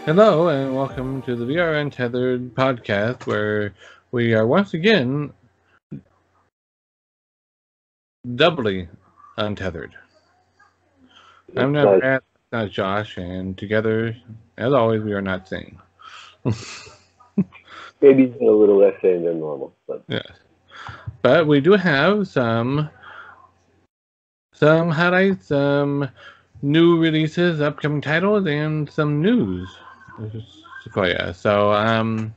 Hello and welcome to the VR Untethered podcast, where we are once again doubly untethered. I'm not Brad, not Josh, and together, as always, we are not sane. Maybe a little less sane than normal, but yes. But we do have some highlights, some new releases, upcoming titles, and some news for you. So,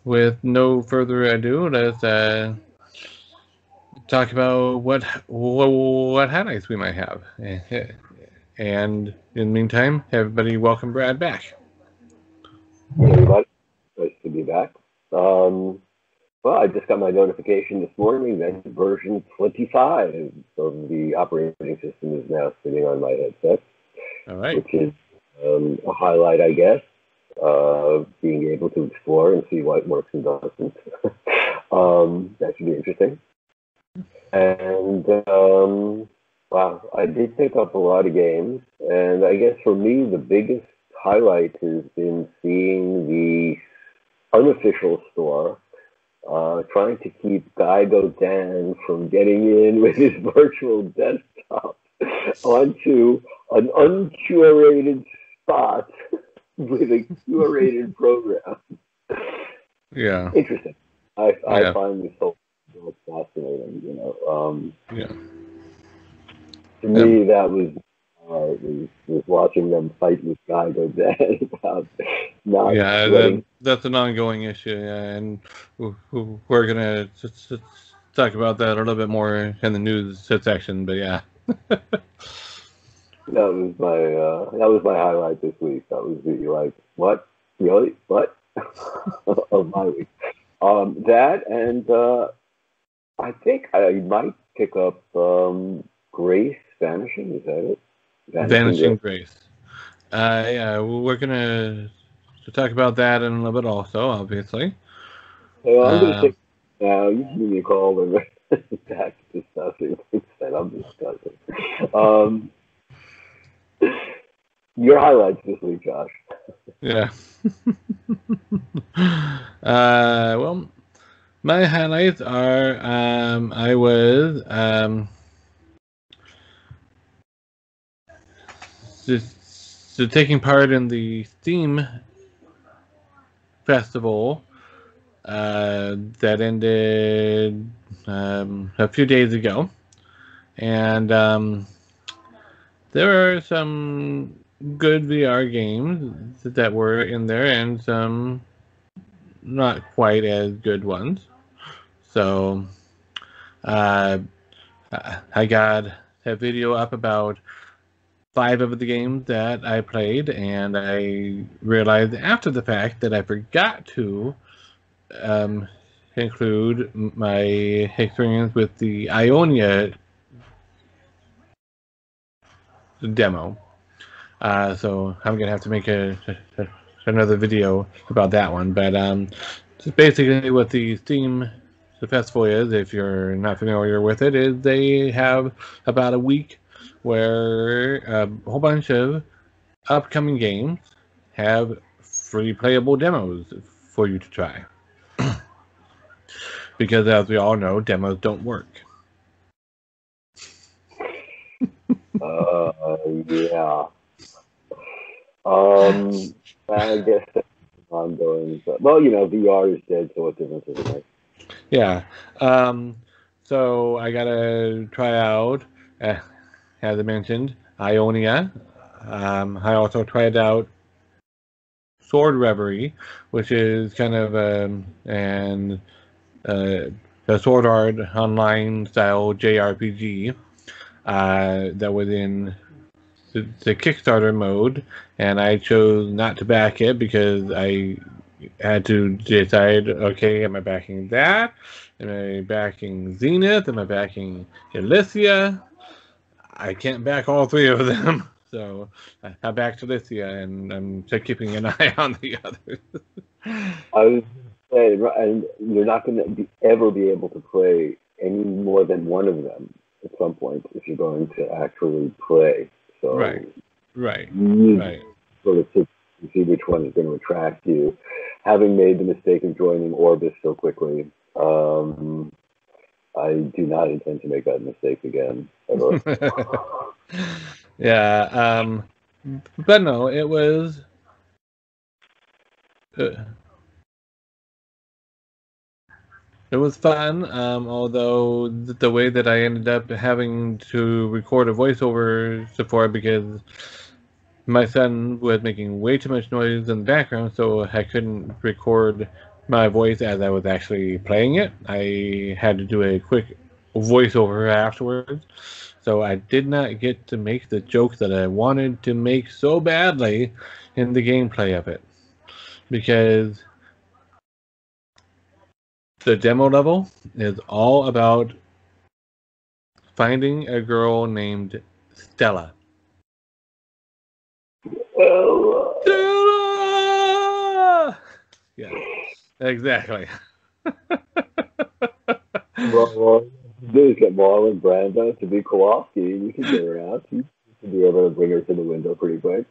with no further ado, let's talk about what highlights we might have. And in the meantime, everybody welcome Brad back. Hey everybody, nice to be back. Well, I just got my notification this morning that version 25 of the operating system is now sitting on my headset. All right. Which is a highlight, I guess, being able to explore and see what works and doesn't. That should be interesting. And, wow, I did pick up a lot of games. And I guess for me, the biggest highlight has been seeing the unofficial store trying to keep Geigo Dan from getting in with his virtual desktop onto an uncurated spot with a curated program. Yeah. Interesting. I find this whole fascinating, you know. Yeah. To me, that was watching them fight with Geigo Dan about not letting... that's an ongoing issue, and we're gonna talk about that a little bit more in the news section. But yeah, that was my highlight this week. That was like, what, really, what of my week. That, and I think I might pick up Grace Vanishing. Is that it? Vanishing Grace. Yeah, we're gonna talk about that in a little bit also, obviously. So I'm gonna take now. You give me a call and back discussing things that I'm discussing. Your highlights this week, Josh. Yeah. Well, my highlights are I was so taking part in the Steam festival that ended a few days ago, and there are some good VR games that were in there and some not quite as good ones. So I got a video up about 5 of the games that I played, and I realized after the fact that I forgot to include my experience with the Ionia demo. So I'm going to have to make another video about that one. But just basically what the Steam festival is, if you're not familiar with it, is they have about a week where a whole bunch of upcoming games have free playable demos for you to try. Because as we all know, demos don't work. Yeah. I guess that's ongoing. But, well, you know, VR is dead, so what difference does it make? Yeah. So I gotta try out, as I mentioned, Ionia. I also tried out Sword Reverie, which is kind of a Sword Art Online style JRPG that was in the Kickstarter mode, and I chose not to back it because I had to decide, okay, am I backing that? Am I backing Zenith? Am I backing Elysia? I can't back all 3 of them. So I backed Elysia, and I'm keeping an eye on the others. I was play, and you're not going to ever be able to play any more than one of them at some point if you're going to actually play. So Right. you sort of see which one is going to attract you. Having made the mistake of joining Orbis so quickly, I do not intend to make that mistake again ever. Yeah, but no, it was. It was fun, although the way that I ended up having to record a voiceover support because my son was making way too much noise in the background, so I couldn't record my voice as I was actually playing it. I had to do a quick voiceover afterwards, so I did not get to make the joke that I wanted to make so badly in the gameplay of it. Because the demo level is all about finding a girl named Stella. Stella! Yeah, exactly. Well, do get Marlon Brando to be Kowalski. You can get her out. You should be able to bring her to the window pretty quick.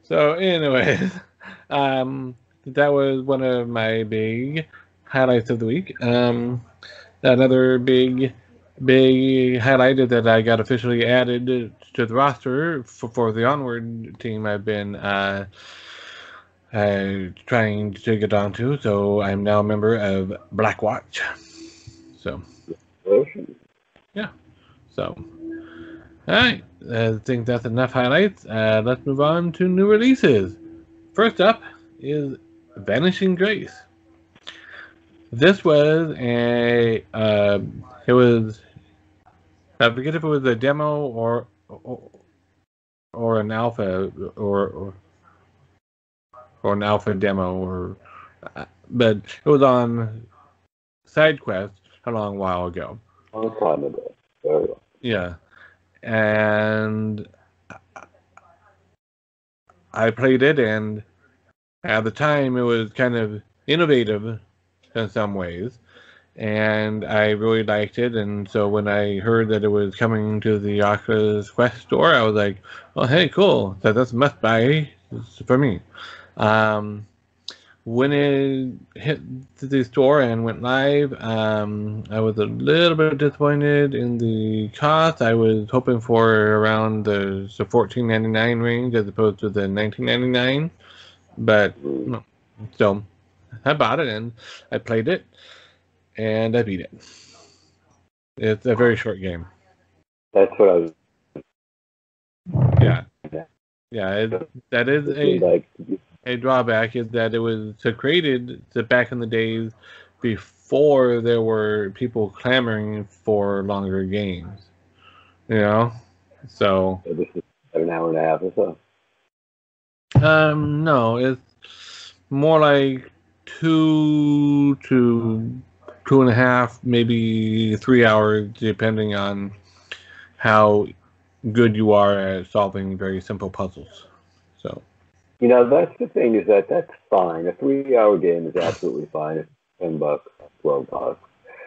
So, anyways, that was one of my big highlights of the week. Another big highlight is that I got officially added to the roster for the Onward team I've been trying to get onto. So I'm now a member of Blackwatch. So, yeah. So, all right. I think that's enough highlights. Let's move on to new releases. First up is Vanishing Grace. This was I forget if it was a demo or an alpha or an alpha demo but it was on SideQuest a long while ago. Long time ago. Very long. Yeah, and I played it, and at the time it was kind of innovative in some ways, and I really liked it. And so when I heard that it was coming to the Oculus Quest store, I was like, "Oh, hey, cool! That's a must buy for me." When it hit the store and went live, I was a little bit disappointed in the cost. I was hoping for around the $14.99 range as opposed to the $19.99, but no. So I bought it and I played it and I beat it. It's a very short game. That's what I was. Yeah. That is a drawback is that it was created back in the days before there were people clamoring for longer games. So This is an hour and a half or so. No, it's more like 2 to 2.5, maybe 3 hours, depending on how good you are at solving very simple puzzles. So. That's the thing is that's fine. A 3-hour game is absolutely fine. It's $10, $12.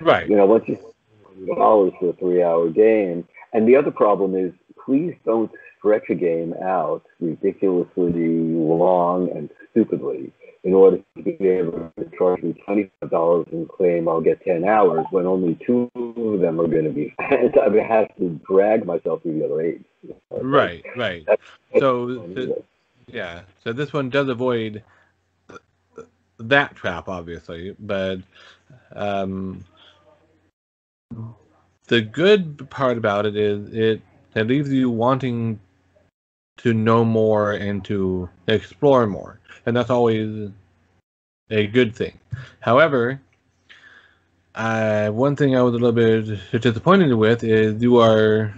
Right. Once you $100 for a 3-hour game, and the other problem is, please don't stretch a game out ridiculously long and stupidly in order to be able to charge me $25 and claim I'll get 10 hours when only 2 of them are going to be. I have to drag myself through the other 8. Right. So this one does avoid that trap, obviously, but the good part about it is it leaves you wanting to know more and to explore more, and that's always a good thing. However, one thing I was a little bit disappointed with is you are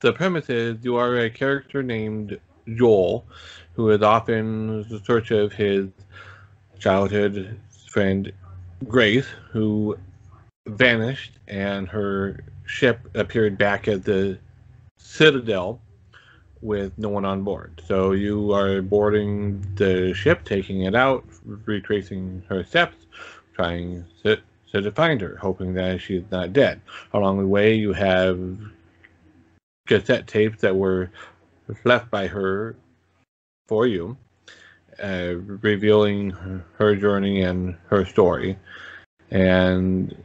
the premise is you are a character named Joel, who is off in search of his childhood friend Grace, who vanished, and her ship appeared back at the Citadel with no one on board. So you are boarding the ship, taking it out, retracing her steps, trying to find her, hoping that she's not dead. Along the way, you have cassette tapes that were left by her for you, revealing her journey and her story. And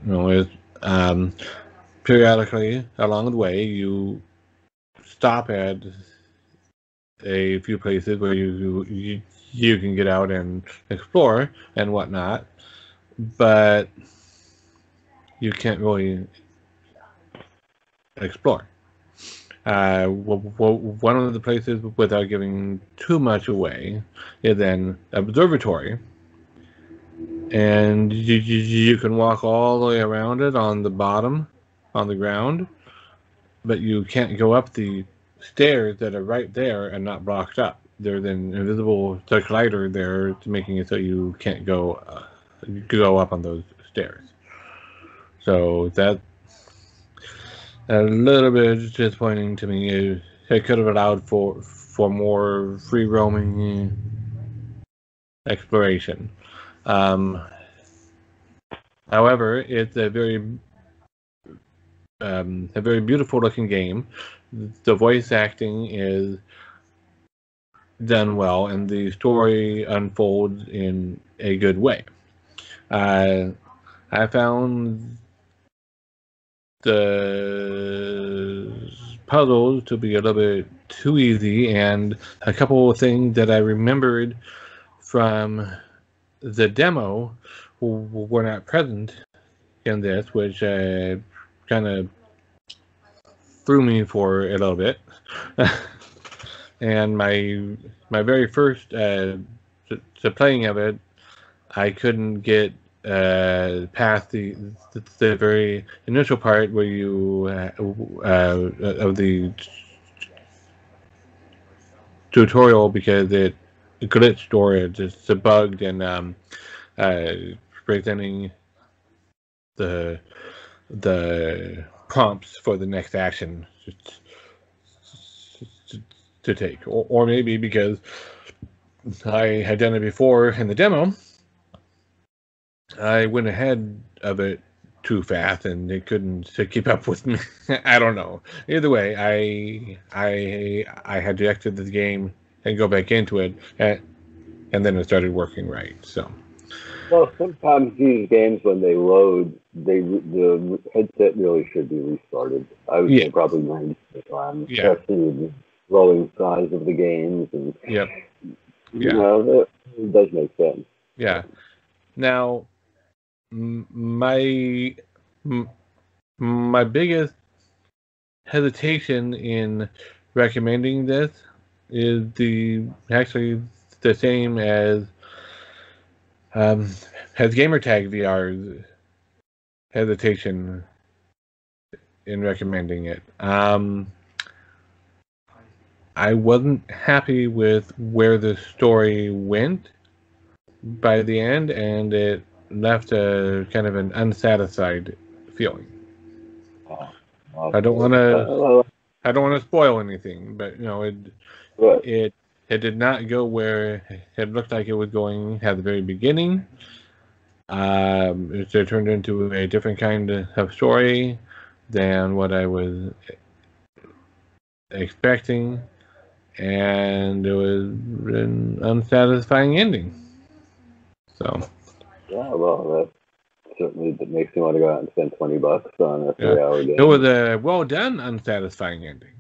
periodically along the way, you stop at a few places where you can get out and explore and whatnot, but you can't really explore. One of the places, without giving too much away, is an observatory, and you can walk all the way around it on the bottom, on the ground, but you can't go up the stairs that are right there and not blocked up. There's an invisible glider there, making it so you can't go up on those stairs. So that's a little bit disappointing to me. It could have allowed for more free roaming exploration. However, it's a very beautiful looking game. The voice acting is done well, and the story unfolds in a good way. I found the puzzles to be a little bit too easy, and a couple of things that I remembered from the demo were not present in this, which kind of threw me for a little bit. And my very first playing of it, I couldn't get past the very initial part where you of the tutorial, because it glitched or it just bugged, and presenting the prompts for the next action to take, or maybe because I had done it before in the demo, I went ahead of it too fast and it couldn't keep up with me. I don't know. Either way, I had to exit the game and go back into it, and then it started working right. So. Well, sometimes these games, when they load, the headset really should be restarted. I would say probably 90% of the time, especially with the rolling size of the games, and you know, it does make sense. Yeah. Now, my biggest hesitation in recommending this is actually the same as Gamertag VR's hesitation in recommending it. I wasn't happy with where the story went by the end, and it left a kind of an unsatisfied feeling. I don't want to spoil anything, but you know, it did not go where it looked like it was going at the very beginning. It turned into a different kind of story than what I was expecting, and it was an unsatisfying ending. So. Yeah, well, that makes me want to go out and spend $20 on a 3-hour game. It was a well done, unsatisfying ending.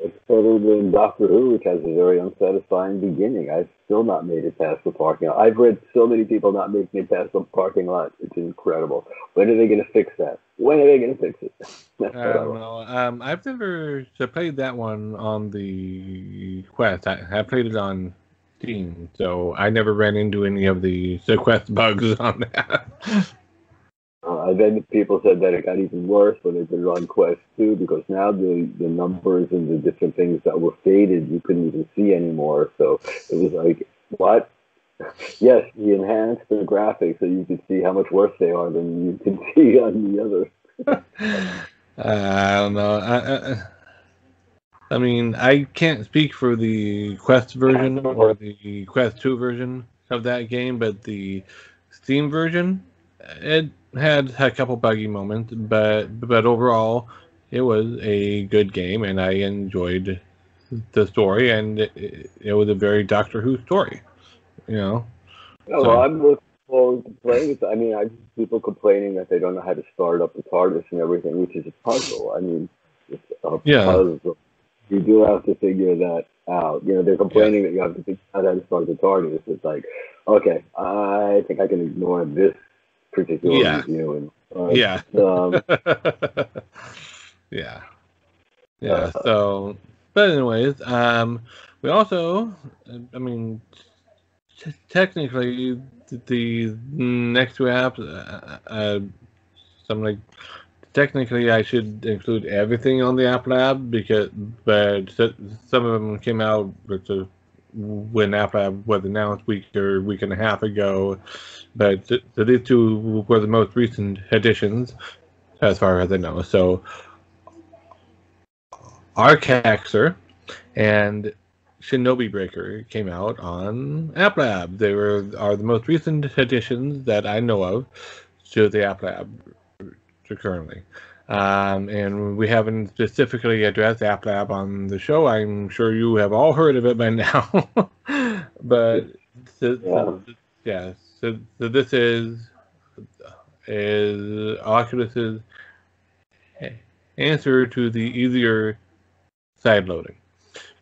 It's better than Doctor Who, which has a very unsatisfying beginning. I've still not made it past the parking lot. I've read so many people not making it past the parking lot. It's incredible. When are they going to fix that? When are they going to fix it? I don't know. I've never played that one on the Quest. I played it on Steam, so I never ran into any of the Quest bugs on that. Then people said that it got even worse when they put it on Quest 2, because now the numbers and the different things that were faded, you couldn't even see anymore. So it was like, what? Yes, he enhanced the graphics so you could see how much worse they are than you can see on the other. I don't know. I mean, I can't speak for the Quest version or the Quest 2 version of that game, but the Steam version, it had a couple buggy moments, but overall, it was a good game, and I enjoyed the story, and it was a very Doctor Who story, you know. Yeah, well, I'm looking forward to playing it. I mean, I people complaining that they don't know how to start up the TARDIS and everything, which is a puzzle. I mean, it's a puzzle. You do have to figure that out. You know, they're complaining that you have to figure out how to start the TARDIS. It's like, okay, I think I can ignore this particular review. And, So, but anyways, we also, I mean, technically, the next two apps, something like. Technically, I should include everything on the App Lab but some of them came out when App Lab was announced week and a half ago. But so these two were the most recent additions, as far as I know. So, Arcaxer and Shinobi Breaker came out on App Lab. They are the most recent additions that I know of to the App Lab currently. And we haven't specifically addressed App Lab on the show. I'm sure you have all heard of it by now. But so this is Oculus's answer to the easier side loading.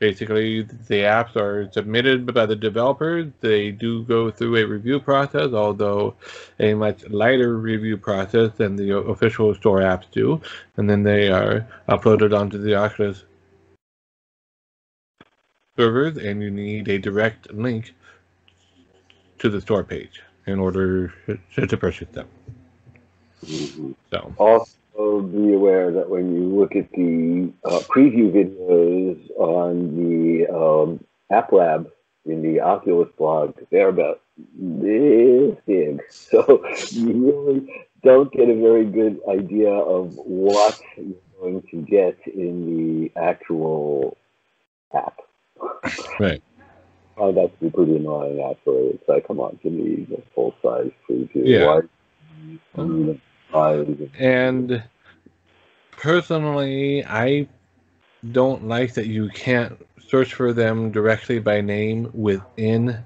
Basically, the apps are submitted by the developers. They do go through a review process, although a much lighter review process than the official store apps do. And then they are uploaded onto the Oculus servers, and you need a direct link to the store page in order to purchase them. So. Also, be aware that when you look at the preview videos on the App Lab in the Oculus blog, they're about this big. So you really don't get a very good idea of what you're going to get in the actual app. Right. Oh, that's pretty annoying, actually. It's like, come on, give me the full-size preview. Yeah. And personally, I don't like that you can't search for them directly by name within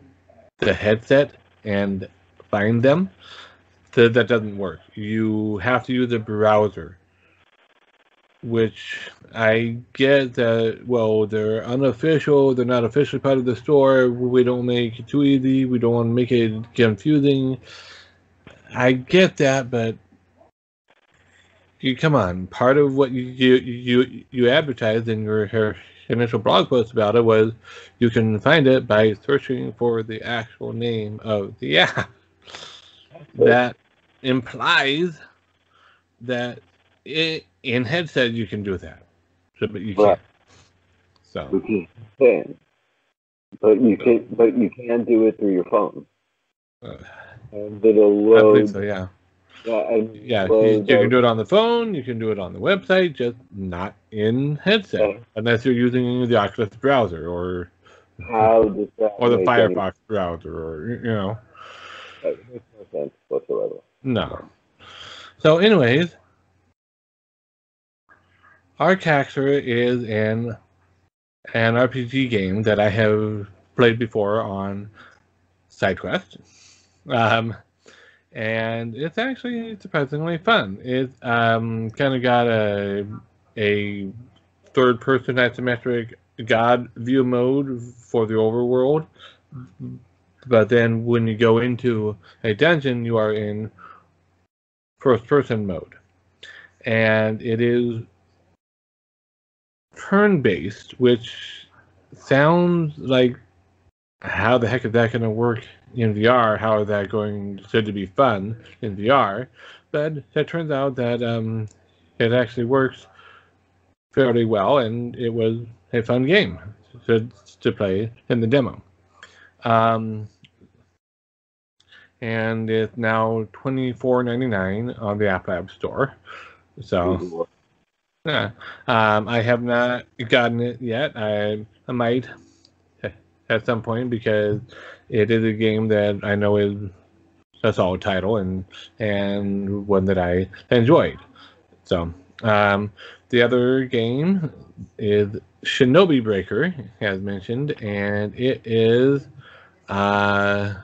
the headset and find them. So that doesn't work. You have to use a browser, which I get that, well, they're unofficial, they're not officially part of the store, we don't make it too easy, we don't want to make it confusing. I get that, but come on, part of what you advertised in your initial blog post about it was you can find it by searching for the actual name of the app. That implies that in headset you can do that, but you can't. So you can, but you can do it through your phone. And it'll load. I believe so, yeah. You can do it on the phone, you can do it on the website, just not in headset, unless you're using the Oculus browser or the Firefox browser, or That makes no sense whatsoever. No. So, anyways, Arcaxer is an RPG game that I have played before on SideQuest. And it's actually surprisingly fun. It kind of got a third-person isometric God view mode for the overworld, but then when you go into a dungeon, you are in first-person mode, and it is turn-based, which sounds like, how the heck is that going to work in VR? How is that going to be fun in VR? But it turns out that it actually works fairly well, and it was a fun game to play in the demo. And it's now $24.99 on the App Lab store. So Yeah. I have not gotten it yet. I might at some point because it is a game that I know is a solid title and one that I enjoyed. So the other game is Shinobi Breaker, as mentioned, and it is. I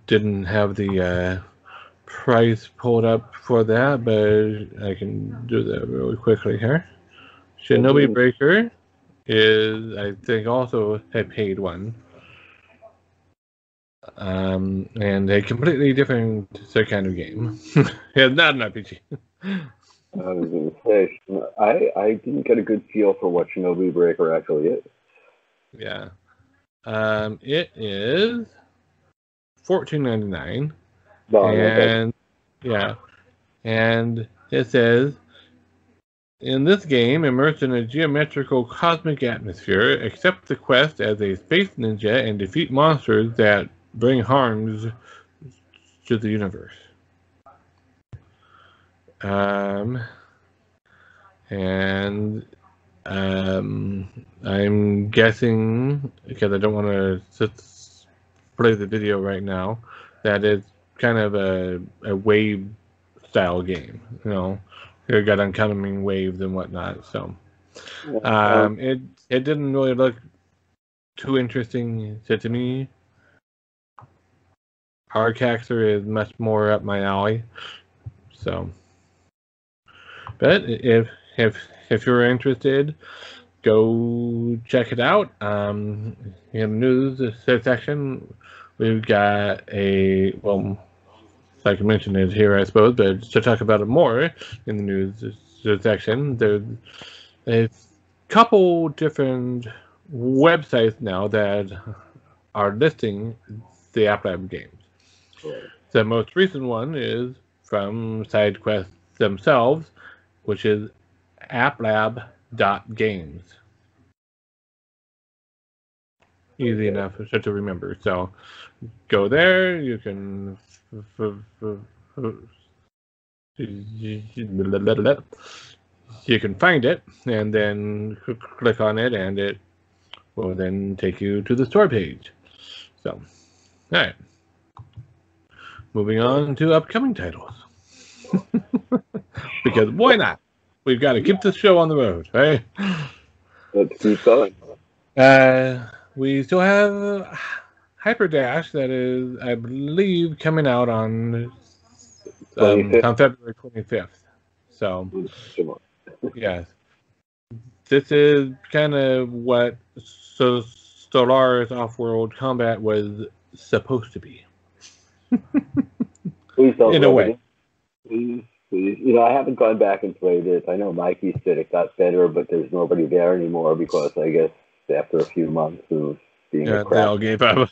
didn't have the price pulled up for that, but I can do that really quickly here. Shinobi Breaker is, I think, also a paid one. And a completely different kind of game. It's not an RPG. I was going to say, I didn't get a good feel for what Shinobi Breaker actually is. Yeah. It is $14.99. And yeah, and it says in this game, immersed in a geometrical cosmic atmosphere, accept the quest as a space ninja and defeat monsters that bring harms to the universe. And I'm guessing, because I don't want to play the video right now, that it's kind of a wave style game. You know, you got oncoming waves and whatnot. So it didn't really look too interesting to me. Hardcaxer is much more up my alley. So, but if you're interested, go check it out. In the news section, we've got like I mentioned it here, I suppose, but to talk about it more in the news section, there's a couple different websites now that are listing the App Lab games. Right. The most recent one is from SideQuest themselves, which is applab.games. Easy enough to remember. So go there. You can you can find it and then click on it, and it will then take you to the store page. So, all right. Moving on to upcoming titles. Because why not? We've got to keep this show on the road, right? Let's keep going. We still have Hyperdash that is, I believe, coming out on February 25th. So, yes. This is kind of what Stellaris Off-World Combat was supposed to be. Please don't. In a way. Please. You know, I haven't gone back and played it. I know Mikey said it got better, but there's nobody there anymore because I guess after a few months of being a crap. They all gave up.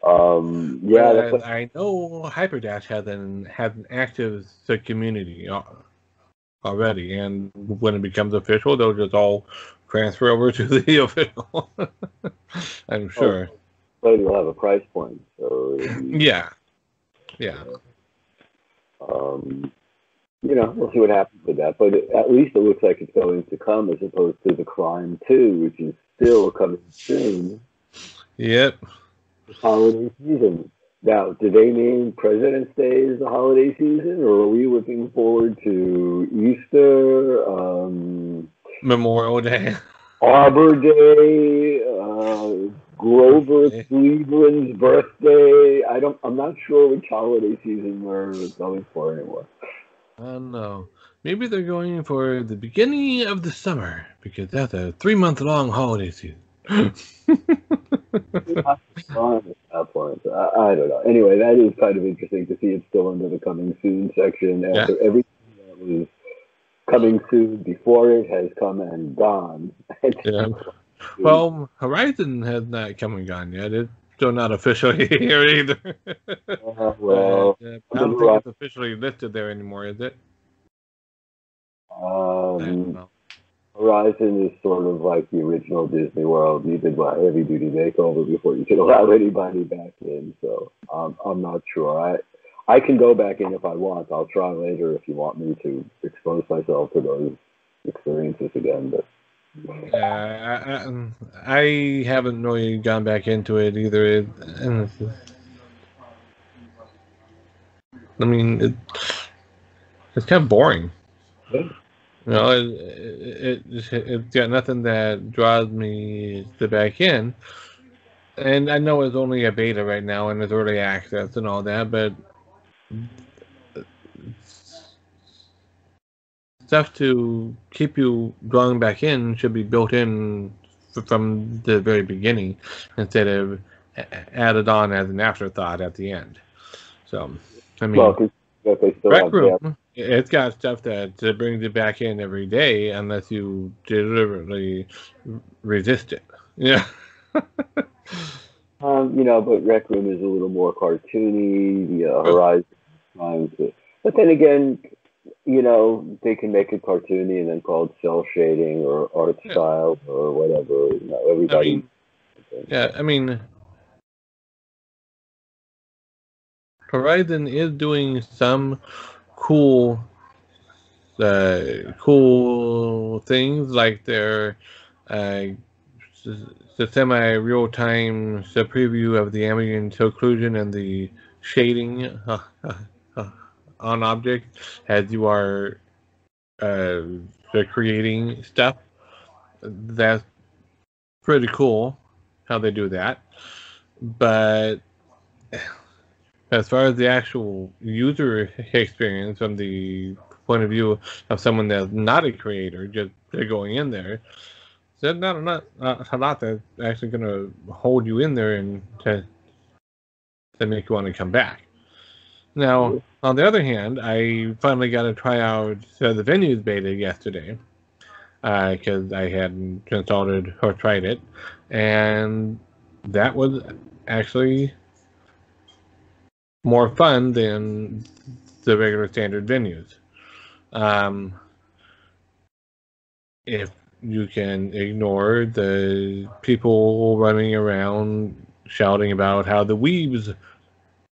I know Hyperdash has an active community already, and when it becomes official, they'll just all transfer over to the official. I'm sure. But it'll have a price point, so yeah. You know, we'll see what happens with that. But at least it looks like it's going to come, as opposed to the Crime 2, which is still coming soon. Yep. The holiday season. Now, do they mean President's Day as the holiday season, or are we looking forward to Easter, Memorial Day, Arbor Day, Grover Cleveland's birthday? I'm not sure which holiday season we're going for anymore. I don't know. Maybe they're going for the beginning of the summer because that's a 3-month-long holiday season. I don't know. Anyway, that is kind of interesting to see it still under the coming soon section after everything that was coming soon before it has come and gone. Yeah. Well, Horizon has not come and gone yet. It's still not officially here either. I don't think it's officially listed there anymore, is it? I don't know. Horizon is sort of like the original Disney World. You did a heavy-duty makeover before you could allow anybody back in, so I'm not sure. I can go back in if I want. I'll try later if you want me to expose myself to those experiences again. But I haven't really gone back into it either. I mean, it's kind of boring. yeah. You know, it's got nothing that draws me to back in. And I know it's only a beta right now and it's early access and all that, but stuff to keep you drawing back in should be built in from the very beginning instead of added on as an afterthought at the end. So, I mean, Well, 'cause they still Rec have Room, it's got stuff that brings it back in every day unless you deliberately resist it. Yeah. but Rec Room is a little more cartoony. The Horizon trying to, but then again, they can make it cartoony and then call it cell shading or art style or whatever. Everybody. I mean, Horizon is doing some cool things like their the semi-real-time preview of the ambient occlusion and the shading on objects as you are creating stuff. That's pretty cool how they do that. But as far as the actual user experience from the point of view of someone that's not a creator, just going in there, there's not a lot that's actually going to hold you in there and to make you want to come back. Now, on the other hand, I finally got to try out the Venues beta yesterday because I hadn't installed it or tried it, and that was actually more fun than the regular standard Venues. If you can ignore the people running around shouting about how the weebs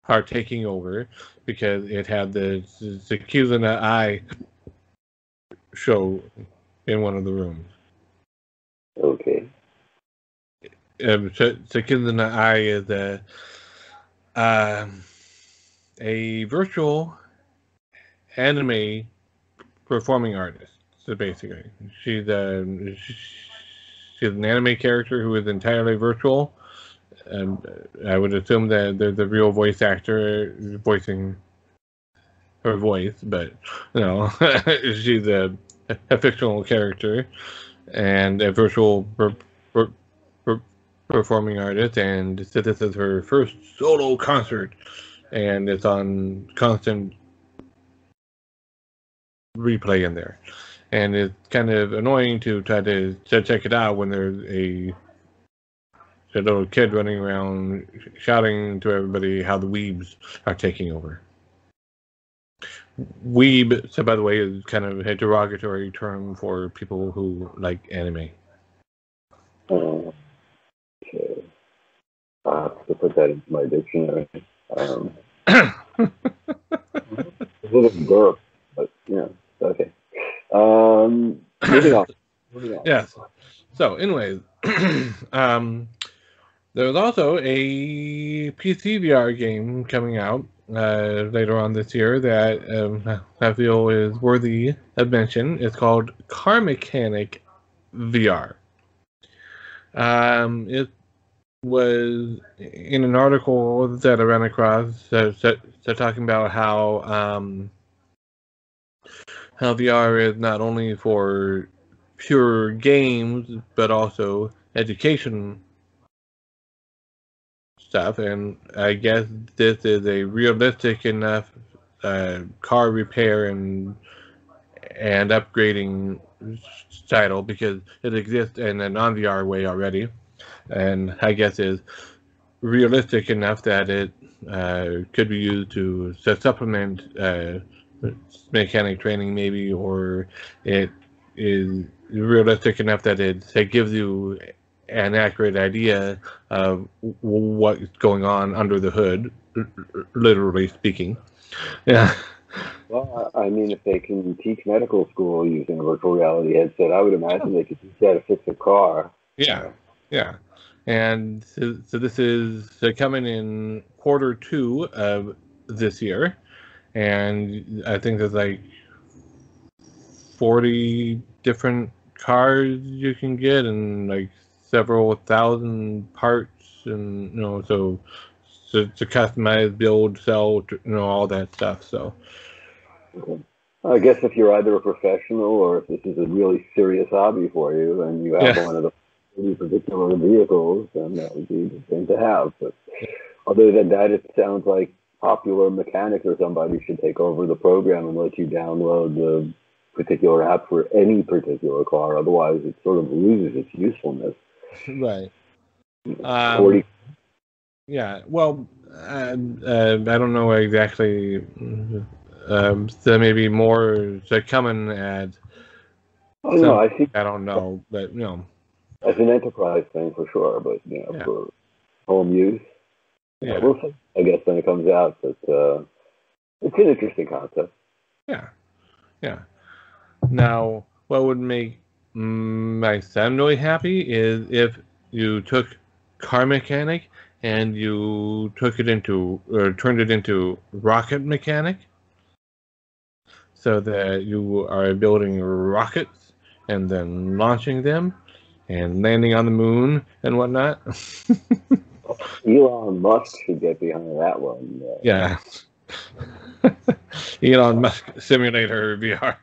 are taking over, because it had the Q and the I show in one of the rooms. Okay. Q and the I is a virtual anime performing artist. So basically, she's an anime character who is entirely virtual. And I would assume that there's a real voice actor voicing her voice, but she's a fictional character and a virtual performing artist. And so this is her first solo concert, and it's on constant replay in there. And it's kind of annoying to try to check it out when there's a little kid running around shouting to everybody how the weebs are taking over. Weeb, so by the way, is kind of a derogatory term for people who like anime. Okay. I have to put that into my dictionary. A little derp, but okay. Moving on. Yes. So, anyways, there's also a PC VR game coming out later on this year that I feel is worthy of mention. It's called Car Mechanic VR. It was in an article that I ran across talking about how VR is not only for pure games but also education stuff, and I guess this is a realistic enough car repair and upgrading title because it exists in a non-VR way already, and I guess is realistic enough that it could be used to supplement mechanic training maybe, or it is realistic enough that it gives you an accurate idea of what's going on under the hood, literally speaking. Yeah. Well, I mean, if they can teach medical school using a virtual reality headset, I would imagine they could teach how to fix a car. Yeah. Yeah. And so this is coming in Q2 of this year. And I think there's like 40 different cars you can get and like several thousand parts and so to customize, build, sell, all that stuff. So Okay. I guess if you're either a professional or if this is a really serious hobby for you and you have yeah, one of the particular vehicles, then that would be the thing to have. But other than that, it sounds like Popular Mechanic or somebody should take over the program and let you download the particular app for any particular car. Otherwise, it sort of loses its usefulness. right. 40. Yeah. Well, I don't know exactly. So maybe more to coming at. Oh no, I think I don't know, but as an enterprise thing for sure, but yeah. for home use, Yeah. we'll see, I guess, when it comes out. But it's an interesting concept. Yeah. Yeah. Now, what would make my son really happy is if you took car mechanic and you took it into or turned it into rocket mechanic, so that you are building rockets and then launching them and landing on the moon and whatnot. Elon Musk should get behind that one. Yeah. Elon Musk Simulator VR.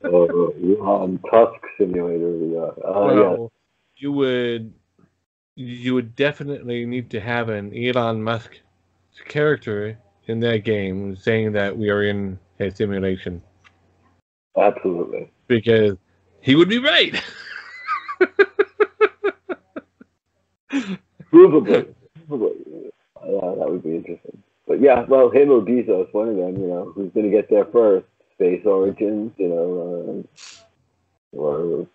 Elon Tusk Simulator. Well, you would definitely need to have an Elon Musk character in that game saying that we are in a simulation. Absolutely. Because he would be right. Provably. That would be interesting. But yeah, well, him or Bezos, one of them, who's going to get there first? Space Origins, or...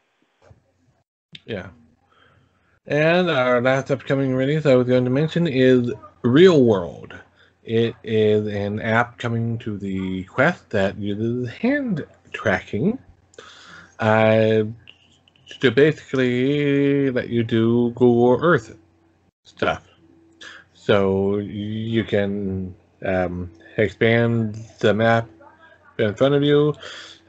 Yeah. And our last upcoming release I was going to mention is Real World. It is an app coming to the Quest that uses hand tracking to basically let you do Google Earth stuff. So you can expand the map in front of you,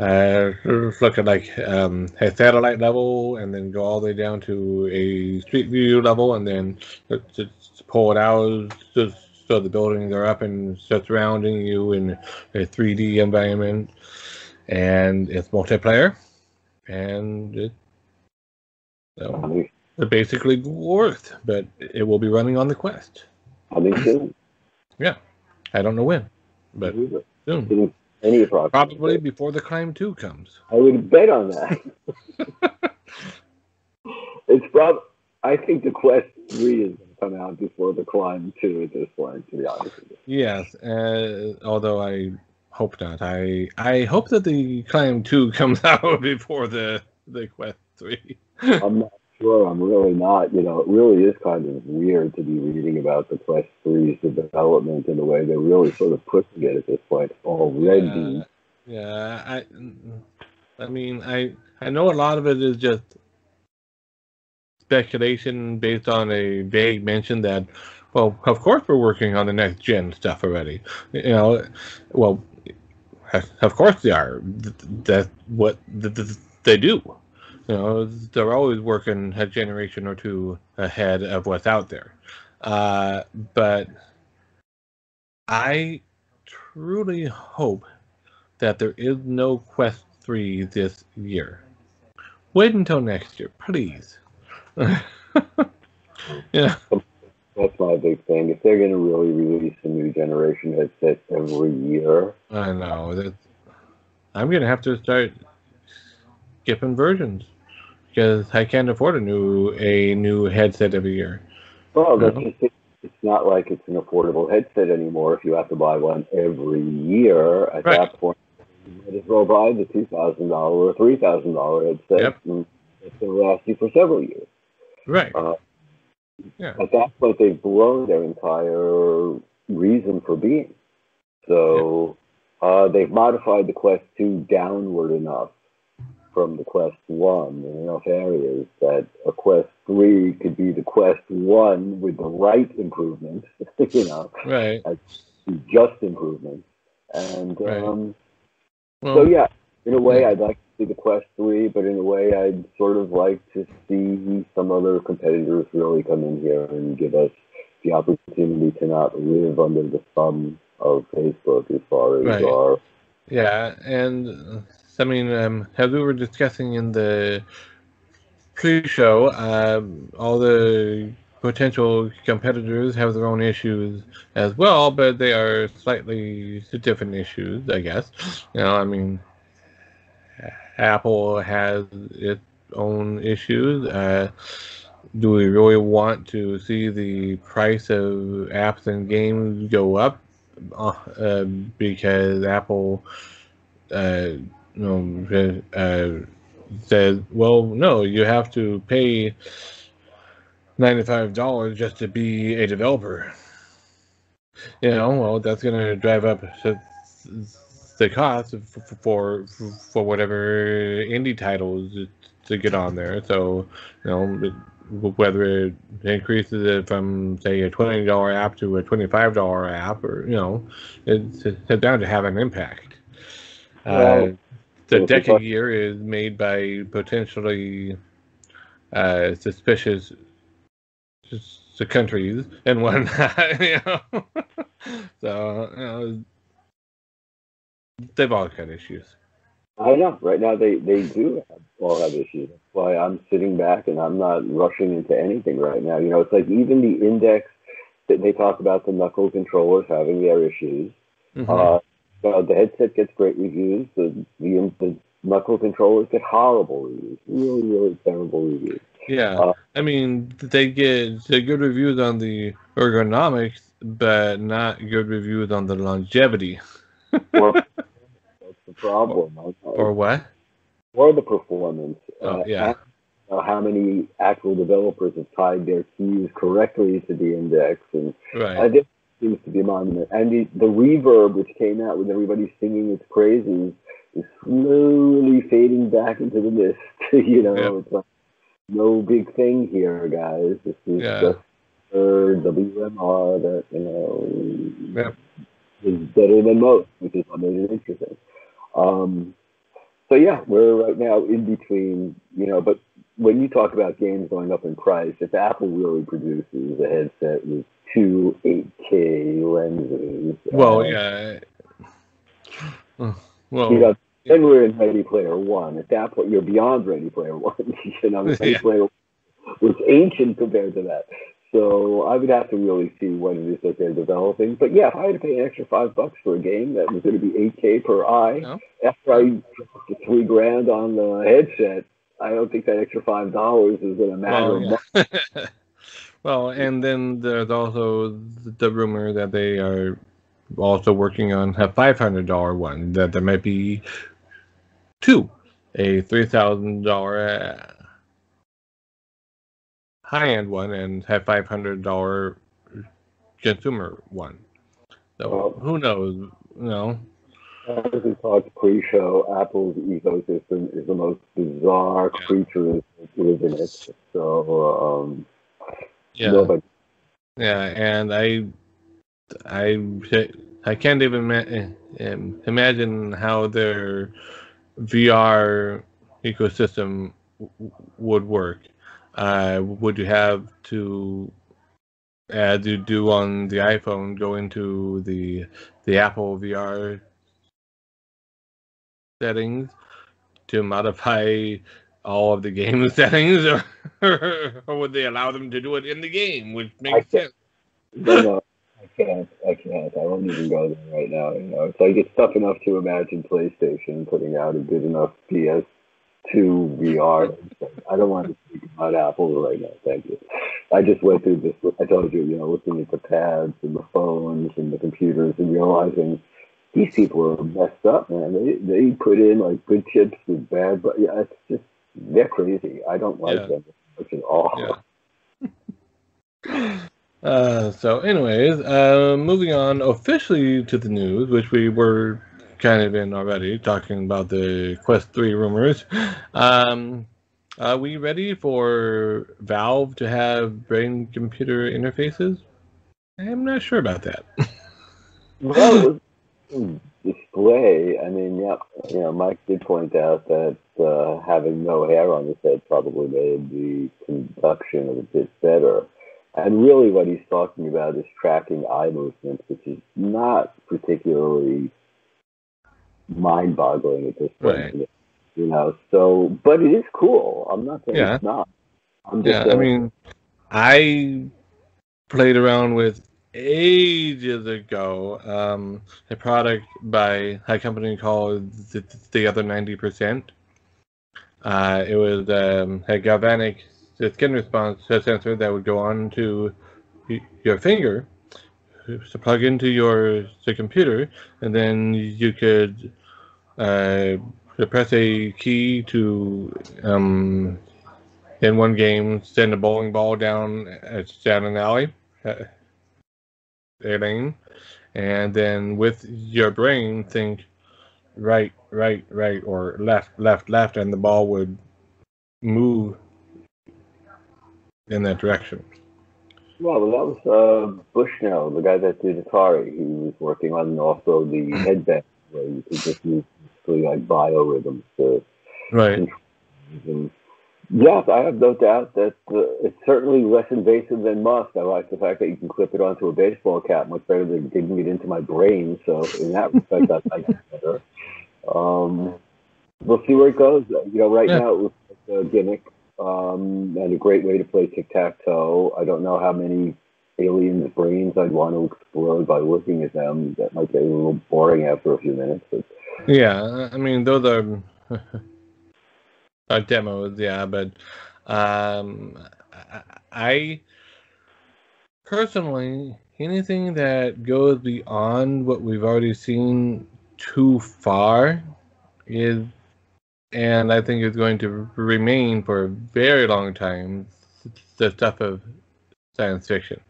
look at like a satellite level, and then go all the way down to a street view level, and then just pull it out just so the buildings are up and surrounding you in a 3D environment. And it's multiplayer, and it's basically Google Earth, but it will be running on the Quest. Coming soon. Yeah, I don't know when, but soon. Any Probably before the Climb 2 comes. I would bet on that. I think the Quest 3 is going to come out before the Climb 2 at this point, to be honest with you. Yes, although I hope not. I hope that the Climb 2 comes out before the Quest 3. I'm not sure. I'm really not. It really is kind of weird to be reading about the Quest 3's development and the way they're really sort of pushing it at this point already. Yeah, I mean, I know a lot of it is just speculation based on a vague mention that, well, of course we're working on the next gen stuff already. Well, of course they are. That's what they do. They're always working a generation or two ahead of what's out there. But I truly hope that there is no Quest 3 this year. Wait until next year, please. Yeah. That's my big thing. If they're going to really release a new generation headset every year, I know. I'm going to have to start skipping versions because I can't afford a new headset every year. Well, that's just it. It's not like it's an affordable headset anymore. If you have to buy one every year, at that point, you might as well buy the $2,000 or $3,000 headset, and it will last you for several years. Right. At that point, they've blown their entire reason for being. So they've modified the Quest 2 downward enough from the Quest 1 in enough areas that a Quest 3 could be the Quest 1 with the right improvements, Right. Just improvements. And Right. so, yeah, in a way, I'd like to see the Quest 3, but in a way, I'd sort of like to see some other competitors really come in here and give us the opportunity to not live under the thumb of Facebook as far as our... Yeah, and I mean, as we were discussing in the pre-show, all the potential competitors have their own issues as well, but they are slightly different issues, I guess. I mean, Apple has its own issues. Do we really want to see the price of apps and games go up because Apple says, well, no, you have to pay $95 just to be a developer. Well, that's going to drive up the cost for whatever indie titles to get on there. So, whether it increases it from, say, a $20 app to a $25 app, or it's bound to have an impact. Well, the Deca gear is made by potentially suspicious countries and whatnot. So they've all got issues. I know. Right now, they do all have issues. That's why I'm sitting back and I'm not rushing into anything right now. It's like even the index that they talk about the knuckle controllers having their issues. Mm-hmm. The headset gets great reviews. The knuckle controllers get horrible reviews. Really, really terrible reviews. Yeah. I mean, they get good reviews on the ergonomics, but not good reviews on the longevity. That's the problem. Or what? Or the performance. Yeah. How many actual developers have tied their keys correctly to the index, and this seems to be a monument. And the reverb, which came out when everybody's singing its praises, is slowly fading back into the mist. It's like no big thing here, guys. This is just WMR that is better than most, which is what made it interesting. So yeah, we're right now in between, but when you talk about games going up in price, if Apple really produces a headset with two 8K lenses, then we're in Ready Player One. At that point, you're beyond Ready Player One. Ready Player was ancient compared to that. So I would have to really see what it is that they're developing. But yeah, if I had to pay an extra $5 for a game that was going to be 8K per eye, after I dropped the $3,000 on the headset, I don't think that extra $5 is going to matter much. Well, and then there's also the rumor that they are also working on a $500 one, that there might be two, a $3,000 high-end one and a $500 consumer one. So who knows? As we talked pre-show, Apple's ecosystem is the most bizarre creature that lives in it. So nobody. Yeah, and I can't even imagine how their VR ecosystem would work. Would you have to, as you do on the iPhone, go into the Apple VR settings to modify all of the game settings, or would they allow them to do it in the game, which makes sense? No, I can't. I won't even go there right now. It's like it's tough enough to imagine PlayStation putting out a good enough PS2 VR. I don't want to speak about Apple right now. Thank you. I just went through this. I told you, looking at the pads and the phones and the computers and realizing these people are messed up, man. They put in like good chips with bad, but it's just they're crazy. I don't like them much at all. So anyways, moving on officially to the news, which we were kind of in already, talking about the Quest 3 rumors. Are we ready for Valve to have brain-computer interfaces? I'm not sure about that. Well, display. I mean, yeah, Mike did point out that having no hair on his head probably made the conduction a bit better. And really, what he's talking about is tracking eye movements, which is not particularly mind-boggling at this point. Right. So, but it is cool. I'm not saying it's not. I'm just I mean, I played around with ages ago a product by a company called the Other 90%. It was a galvanic skin response sensor that would go on to your finger, to plug into the computer, and then you could press a key to in one game send a bowling ball down an alley, a lane, and then with your brain think right, or left, and the ball would move in that direction. Well, that was Bushnell, the guy that did Atari. He was working on also the headband, where you could just use basically like biorhythms to Right. control. Yes, I have no doubt that it's certainly less invasive than Musk. I like the fact that you can clip it onto a baseball cap much better than digging it into my brain. So in that respect, I like it better. We'll see where it goes. Right now it looks like a gimmick and a great way to play tic-tac-toe. I don't know how many aliens' brains I'd want to explode by looking at them. That might get a little boring after a few minutes. But... Yeah, I mean, those are demos, yeah, but I personally, anything that goes beyond what we've already seen too far is, and I think is going to remain for a very long time, the stuff of science fiction.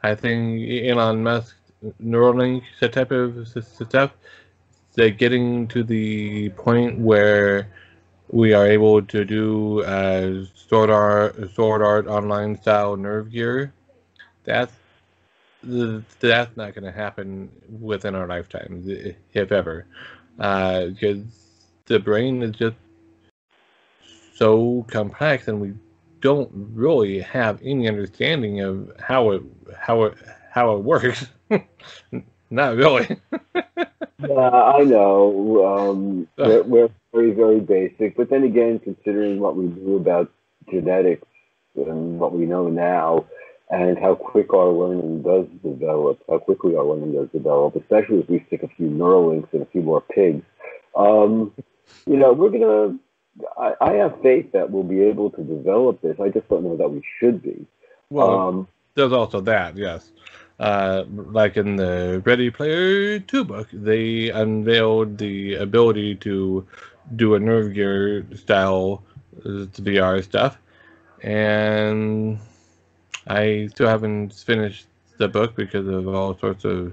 I think Elon Musk, Neuralink, that type of stuff, they're getting to the point where we are able to do Sword Art Online style nerve gear. That's not going to happen within our lifetimes, if ever, because the brain is just so complex, and we don't really have any understanding of how it works. Not really. Yeah, I know. We're very, very basic. But then again, considering what we knew about genetics and what we know now, and how quick our learning does develop, how quickly our learning does develop, especially if we stick a few Neuralinks and a few more pigs, we're going to... I have faith that we'll be able to develop this. I just don't know that we should be. Well, there's also that, yes. Like in the Ready Player 2 book, they unveiled the ability to do a nerve gear style VR stuff, and I still haven't finished the book because of all sorts of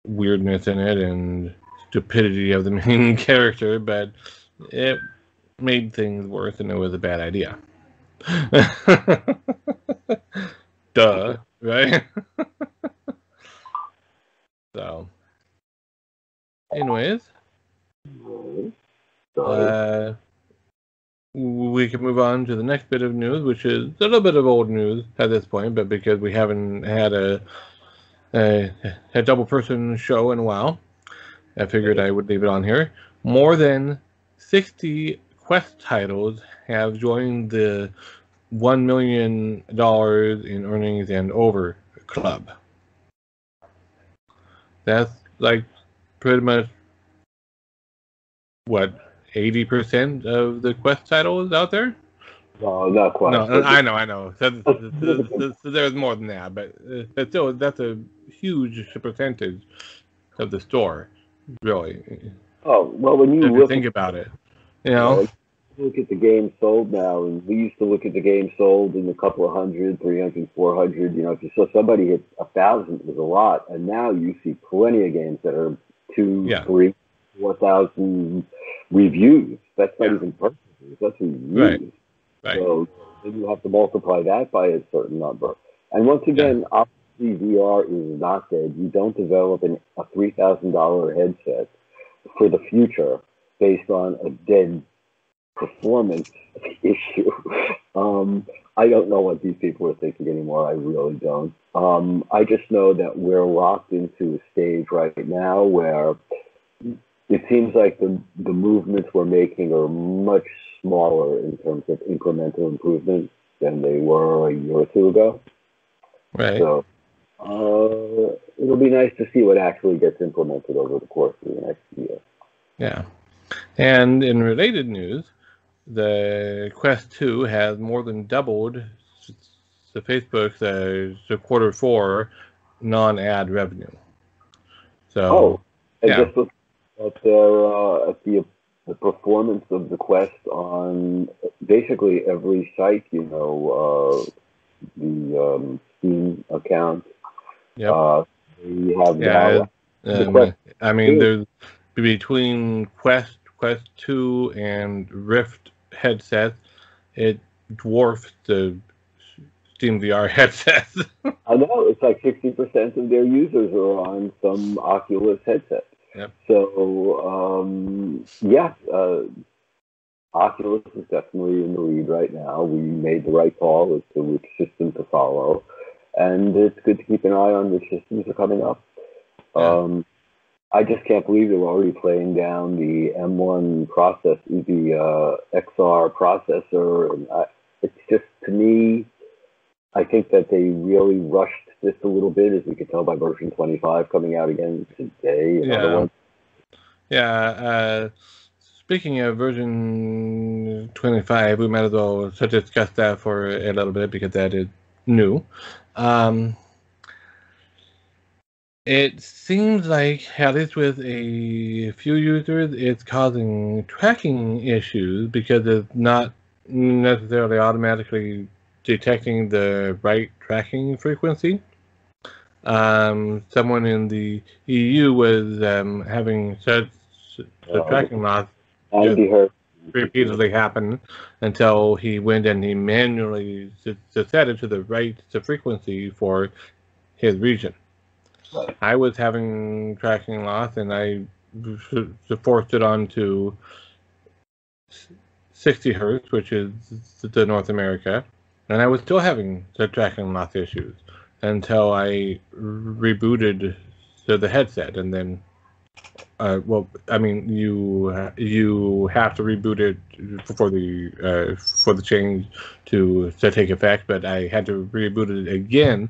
weirdness in it and stupidity of the main character, but it made things worse, and it was a bad idea. Duh, right? So, anyways, we can move on to the next bit of news, which is a little bit of old news at this point, but because we haven't had a double person show in a while, I figured I would leave it on here. More than 60 Quest titles have joined the $1 million in earnings and over club. That's like pretty much what, 80% of the Quest titles out there? No, not quite. No, I know. So there's more than that, but still, that's a huge percentage of the store, really. Oh, well, when you if you think about it, look at the games sold now, and we used to look at the games sold in a couple of hundred, 300, 400. You know, if you saw somebody hit 1,000, it was a lot. And now you see plenty of games that are 2, 3, 4,000 reviews. That's not even perfect. That's reviews. Right. So then you have to multiply that by a certain number. And once again, obviously VR is not dead. You don't develop a $3,000 headset for the future based on a dead performance issue. I don't know what these people are thinking anymore. I really don't. I just know that we're locked into a stage right now where it seems like the movements we're making are much smaller in terms of incremental improvement than they were a year or two ago. Right. So it'll be nice to see what actually gets implemented over the course of the next year. Yeah. And in related news, the Quest 2 has more than doubled the Facebook's the quarter 4 non-ad revenue. So, just look at the performance of the Quest on basically every site. You know, the Steam account. Yep. We have the Quest. I mean, there's between Quest 2 and Rift headsets, it dwarfs the Steam VR headsets. I know, it's like 60% of their users are on some Oculus headset. Yep. So, Oculus is definitely in the lead right now. We made the right call as to which system to follow, and it's good to keep an eye on which systems are coming up. Yeah. I just can't believe they're already playing down the M1 process, the XR processor. And it's just, to me, I think that they really rushed this a little bit, as we could tell by version 25 coming out again today. Another one. Yeah. Speaking of version 25, we might as well discuss that for a little bit because that is new. It seems like, at least with a few users, it's causing tracking issues because it's not necessarily automatically detecting the right tracking frequency. Someone in the EU was having such tracking loss repeatedly happen until he went and he manually set it to the right frequency for his region. I was having tracking loss, and I forced it on to 60 hertz, which is the North America, and I was still having the tracking loss issues until I rebooted the headset, and then, you have to reboot it for the change to take effect, but I had to reboot it again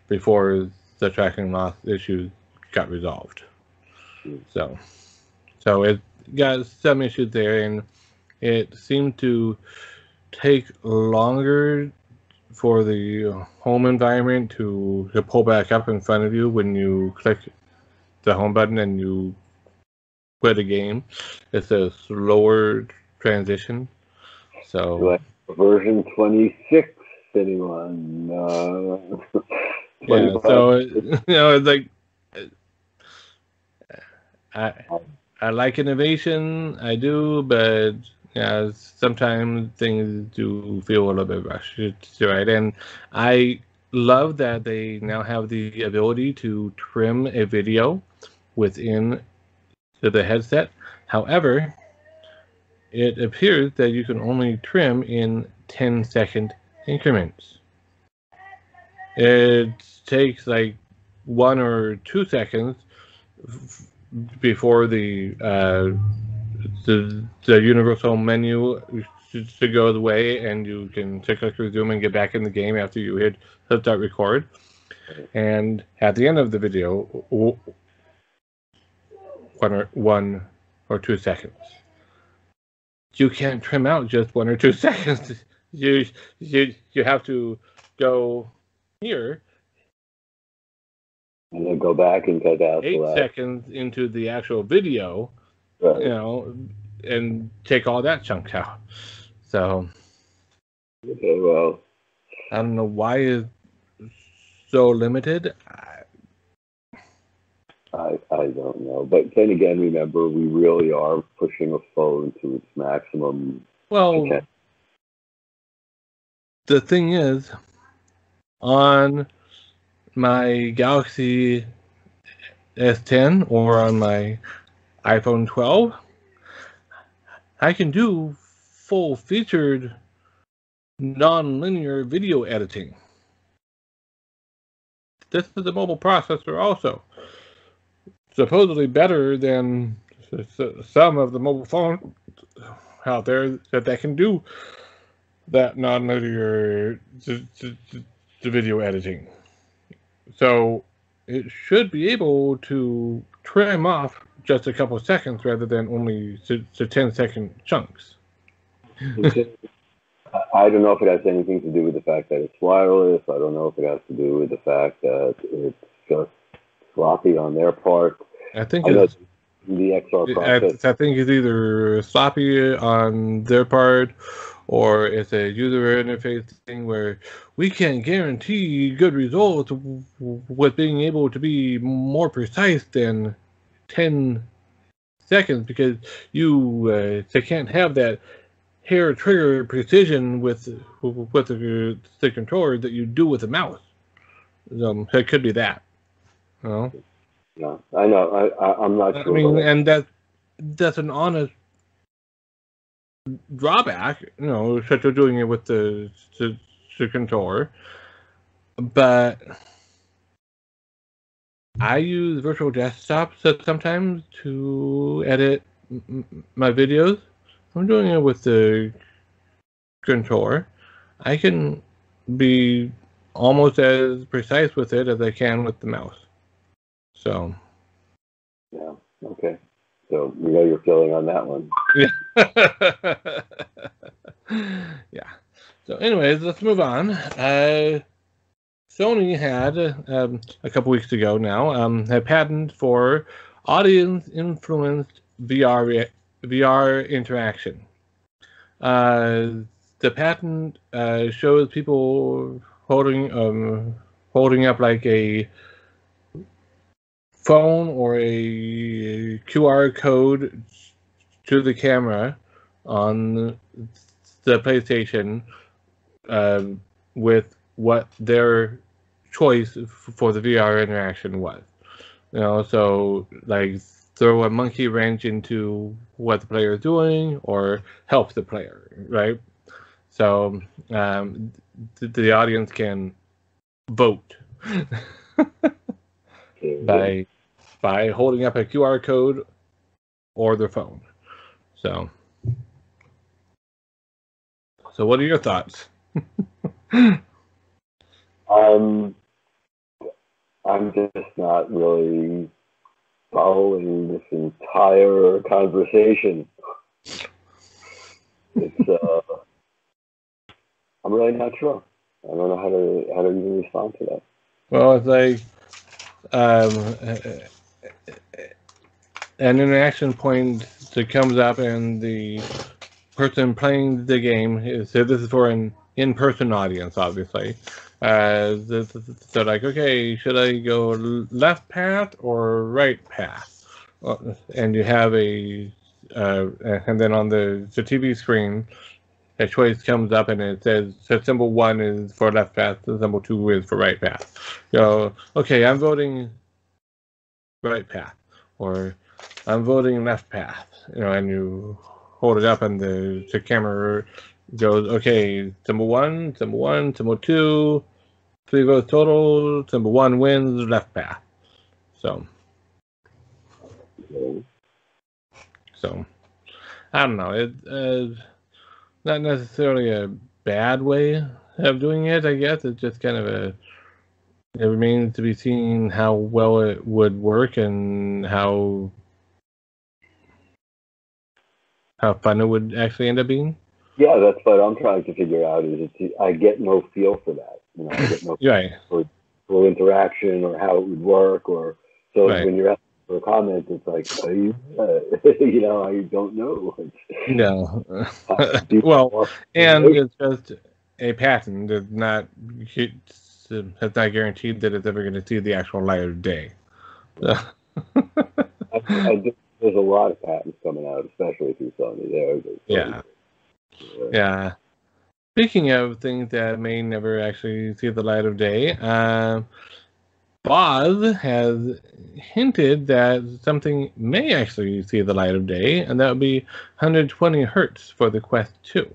before the tracking loss issues got resolved. So it got some issues there, and it seemed to take longer for the home environment to pull back up in front of you when you click the home button and you quit a game. It's a slower transition. So like version 26 sitting on. Yeah, so it's like I like innovation, I do, but yeah, sometimes things do feel a little bit rushed, right? And I love that they now have the ability to trim a video within the headset. However, it appears that you can only trim in 10-second increments. It takes like 1 or 2 seconds before the universal menu to go away, and you can click resume and get back in the game after you hit start record. And at the end of the video, 1 or 2 seconds. You can't trim out just 1 or 2 seconds. You have to go here and then go back and cut out 8 seconds into the actual video. Right. and take all that chunk out. So, Okay, well, I don't know why it's so limited. I don't know. But then again, remember, we really are pushing a phone to its maximum Well, potential. the thing is, on my Galaxy S10 or on my iPhone 12, I can do full-featured non-linear video editing. This is a mobile processor also. Supposedly better than some of the mobile phones out there that can do that non-linear video editing. So it should be able to trim off just a couple of seconds rather than only to 10-second chunks. I don't know if it has anything to do with the fact that it's wireless. I don't know if it has to do with the fact that it's just sloppy on their part. I think it's the XR process. I think it's either sloppy on their part, or it's a user interface thing where we can't guarantee good results with being able to be more precise than 10 seconds because they can't have that hair trigger precision with the controller that you do with the mouse. It could be that. You know? No, I know. I'm not sure. I mean, and that's an honest drawback, such as doing it with the controller. But I use virtual desktops sometimes to edit my videos. I'm doing it with the controller. I can be almost as precise with it as I can with the mouse. So. Yeah. Okay. So we know your feeling on that one. Yeah. Yeah. So, anyways, let's move on. Sony had a couple weeks ago now a patent for audience-influenced VR interaction. The patent shows people holding up like a phone or a QR code to the camera on the PlayStation with what their choice for the VR interaction was. So like throw a monkey wrench into what the player is doing or help the player, right? So the audience can vote by holding up a QR code or their phone. So what are your thoughts? I'm just not really following this entire conversation. It's I'm really not sure. I don't know how to even respond to that. Well, it's like an interaction point that comes up, and the person playing the game so this is for an in-person audience, obviously. So like, okay, should I go left path or right path? And you have and then on the TV screen, a choice comes up and it says, so symbol 1 is for left path, the symbol 2 is for right path. Okay, I'm voting right path, or I'm voting left path, and you hold it up and the camera goes, okay, symbol 1, symbol 2, 3 votes total, symbol 1 wins, left path. So, I don't know. It's not necessarily a bad way of doing it, I guess. It's just kind of it remains to be seen how well it would work and how fun it would actually end up being. Yeah, that's what I'm trying to figure out. I get no feel for that. I get no feel for interaction or how it would work. Or so right. When you're at for a comment, it's like, you know, I don't know. No. Well, Well, and it's just a patent. It's not guaranteed that it's ever going to see the actual light of day. I think there's a lot of patents coming out, especially through Sony. Yeah. Yeah. Speaking of things that may never actually see the light of day, Boz has hinted that something may actually see the light of day, and that would be 120 hertz for the Quest 2.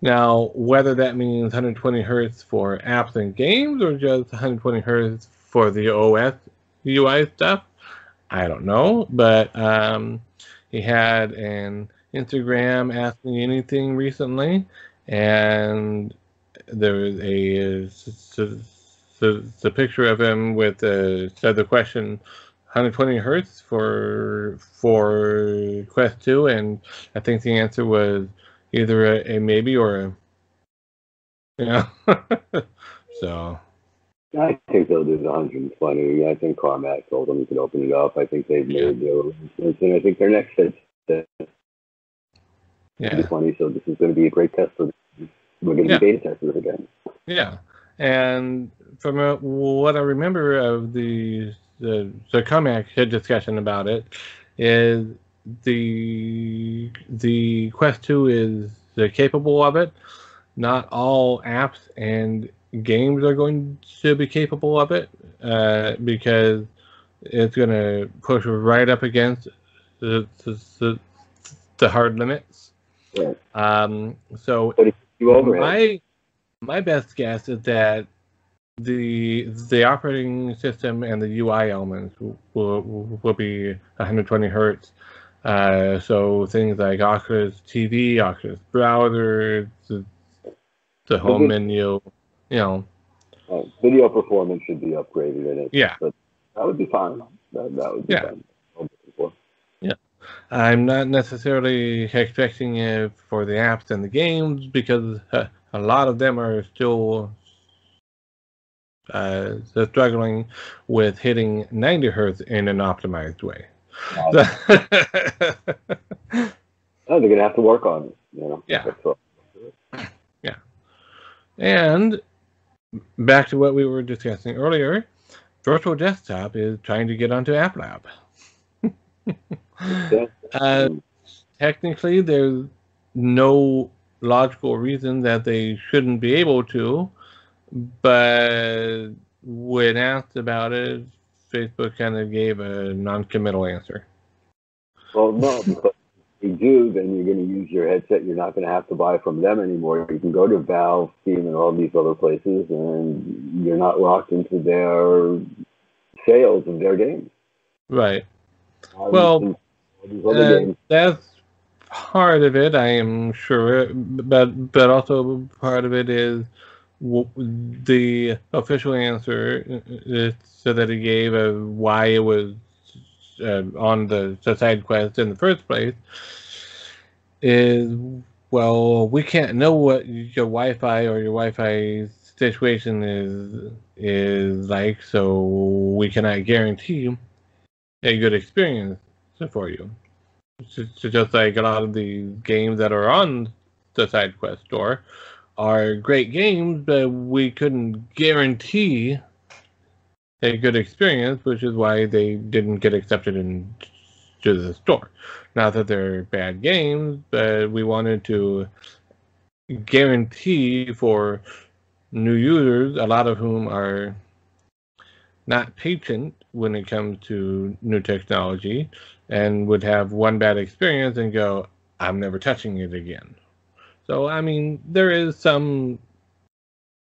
Now, whether that means 120 hertz for apps and games, or just 120 hertz for the OS UI stuff, I don't know. But he had an Instagram Ask Me Anything recently, and there was a picture of him with said the question 120 hertz for Quest 2, and I think the answer was either a maybe or a so I think they'll do the 120. I think Carmack told them you could open it up. I think they've made their arrangements, and I think their next is 120. So this is going to be a great test for them. We're going to be beta testers again. Yeah, and from what I remember of the Carmack discussion about it is the Quest 2 is capable of it. Not all apps and games are going to be capable of it because it's going to push right up against the hard limits. Right. So my best guess is that the operating system and the UI elements will be 120 hertz. So things like Oculus TV, Oculus browser, the home menu, video performance should be upgraded in it. Yeah, but that would be fine. That would be fine. Yeah, I'm not necessarily expecting it for the apps and the games because a lot of them are still struggling with hitting 90 hertz in an optimized way. They're going to have to work on it. Yeah. Yeah. And back to what we were discussing earlier, Virtual Desktop is trying to get onto App Lab. Technically, there's no logical reason that they shouldn't be able to, but when asked about it, Facebook kind of gave a non-committal answer. Well, no, because if you do, then you're going to use your headset. You're not going to have to buy from them anymore. You can go to Valve, Steam, and all these other places, and you're not locked into their sales of their games. Right. Well, that's part of it, I am sure, but also part of it is the official answer so that he gave of why it was on the side quest in the first place is, well, we can't know what your Wi-Fi or your Wi-Fi situation is like, so we cannot guarantee a good experience for you. So just like a lot of the games that are on the side quest store are great games, but we couldn't guarantee a good experience, which is why they didn't get accepted into the store. Not that they're bad games, but we wanted to guarantee for new users, a lot of whom are not patient when it comes to new technology and would have one bad experience and go, I'm never touching it again. So, I mean, there is some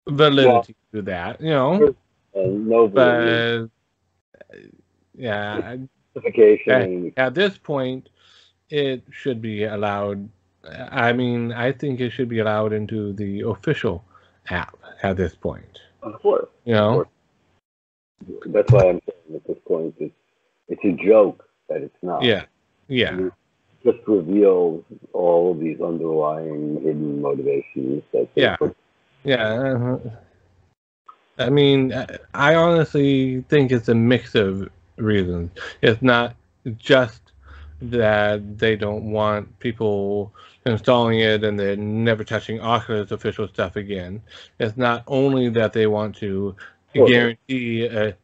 validity to that, but at this point, it should be allowed. I mean, I think it should be allowed into the official app at this point. Of course. Of course. That's why I'm saying at this point it's a joke that it's not. Yeah. It just reveals all of these underlying hidden motivations. I mean, I honestly think it's a mix of reasons. It's not just that they don't want people installing it and then never touching Oculus official stuff again. It's not only that they want to guarantee a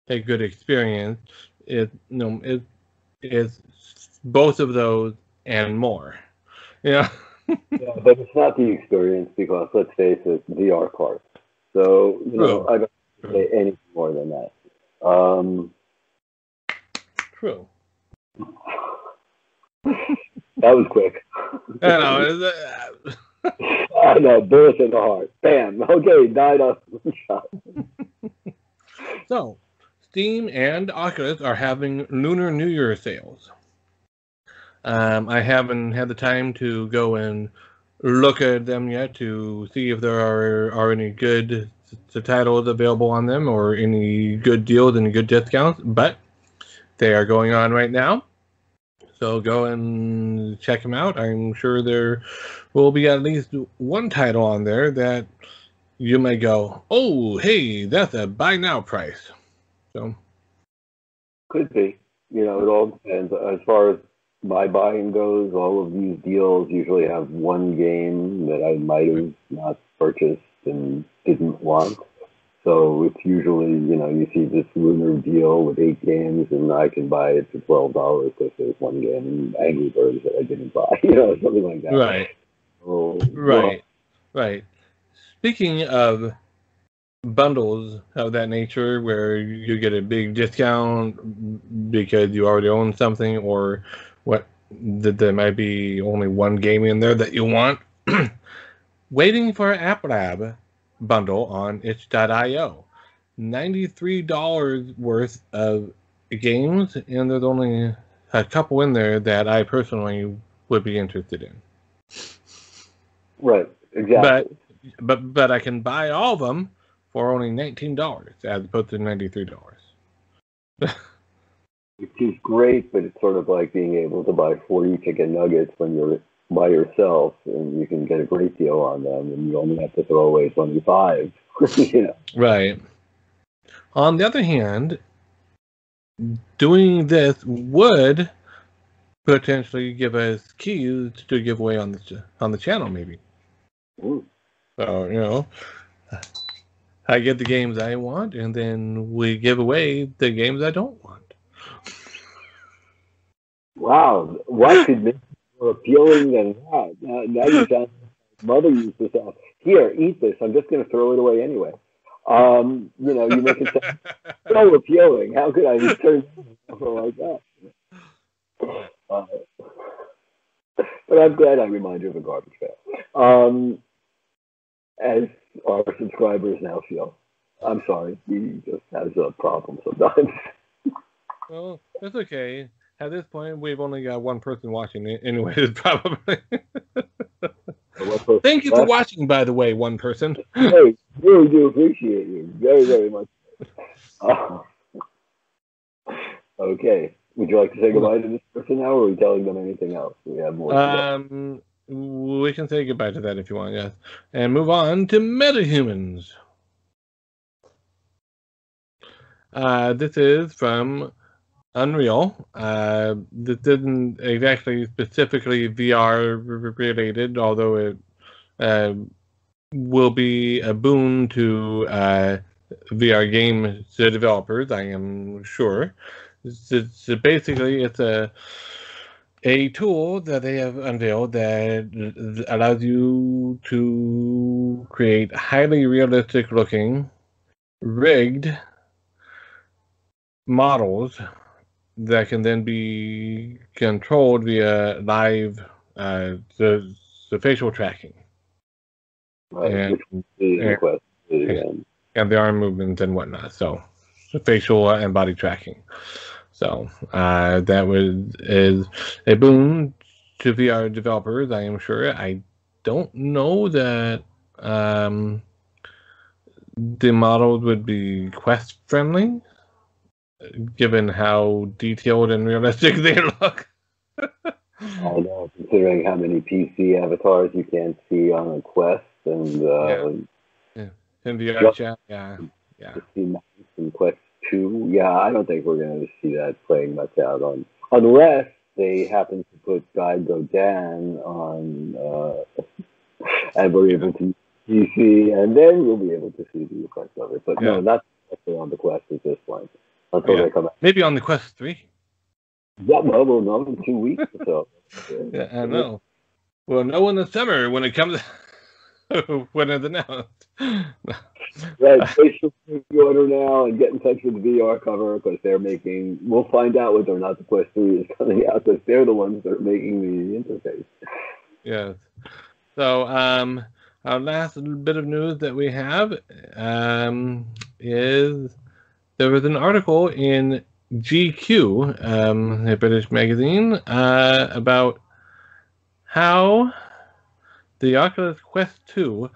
good experience. It's both of those and more. Yeah. Yeah, but it's not the experience because, let's face it, VR cards. So, I don't say anything more than that. True. That was quick. I know. I know, bullet in the heart. Bam. Okay, died off one shot. So, Steam and Oculus are having Lunar New Year sales. I haven't had the time to go and look at them yet to see if there are any good titles available on them or any good deals and good discounts, but they are going on right now. So go and check them out. I'm sure there will be at least one title on there that you may go, oh, hey, that's a buy now price. So could be. It all depends. As far as my buying goes, all of these deals usually have one game that I might have not purchased and didn't want. So it's usually, you see this Lunar deal with 8 games, and I can buy it for $12 because there's one game, Angry Birds, that I didn't buy, something like that. Right. So, Right. Speaking of bundles of that nature, where you get a big discount because you already own something, or that there might be only one game in there that you want, waiting for App Lab bundle on itch.io. $93 worth of games, and there's only a couple in there that I personally would be interested in. Right, exactly. But I can buy all of them for only $19 as opposed to $93. Which is great, but it's sort of like being able to buy 40 chicken nuggets when you're by yourself, and you can get a great deal on them, and you only have to throw away 25. Right. On the other hand, doing this would potentially give us keys to give away on the channel, maybe. Ooh. So I get the games I want, and then we give away the games I don't want. Wow, what could make more appealing than that? Now you sound like mother used to say, "Here, eat this. I'm just going to throw it away anyway." You make it sound so appealing. How could I turn something like that? But I'm glad I remind you of a garbage pail. As our subscribers now feel. I'm sorry, he just has a problem sometimes. Well, that's okay. At this point, we've only got one person watching it anyways, probably. Thank you for watching, by the way, one person. Hey, really do appreciate you very, very much. Okay. Would you like to say goodbye to this person now, or are we telling them anything else? We have more. We can say goodbye to that if you want, yes. And move on to MetaHumans. This is from Unreal. This isn't exactly specifically VR related, although it will be a boon to VR game developers, I am sure. So basically, it's a tool that they have unveiled that allows you to create highly realistic looking rigged models that can then be controlled via live the facial tracking. Right, and the arm movements and whatnot. So facial and body tracking. So that is a boon to VR developers, I am sure. I don't know that the models would be Quest friendly, given how detailed and realistic they look. I know, considering how many PC avatars you can't see on a Quest and in VR chat, yeah. To see Max and Quest 2, yeah, I don't think we're going to see that playing much out on, unless they happen to put Guide Go Dan on, and we're able to use PC, and then we'll be able to see the effect of it. But no, not on the Quest at this point, until they come out. Maybe on the Quest 3. Yeah, well, we'll know in 2 weeks or so. Yeah, I know. We'll know in the summer when it comes, when it's announced. Right, place your pre-order now and get in touch with the VR cover, because they're making. We'll find out whether or not the Quest 3 is coming out, because they're the ones that are making the interface. Yes. So, our last bit of news that we have is there was an article in GQ, a British magazine, about how the Oculus Quest 2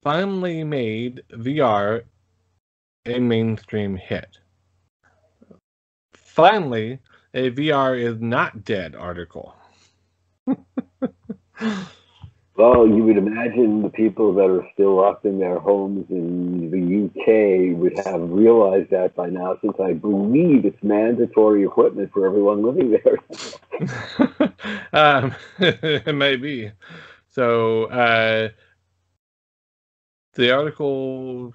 finally made VR a mainstream hit. Finally, a VR is not dead article. Well, you would imagine the people that are still locked in their homes in the UK would have realized that by now, since I believe it's mandatory equipment for everyone living there. It may be. So, the article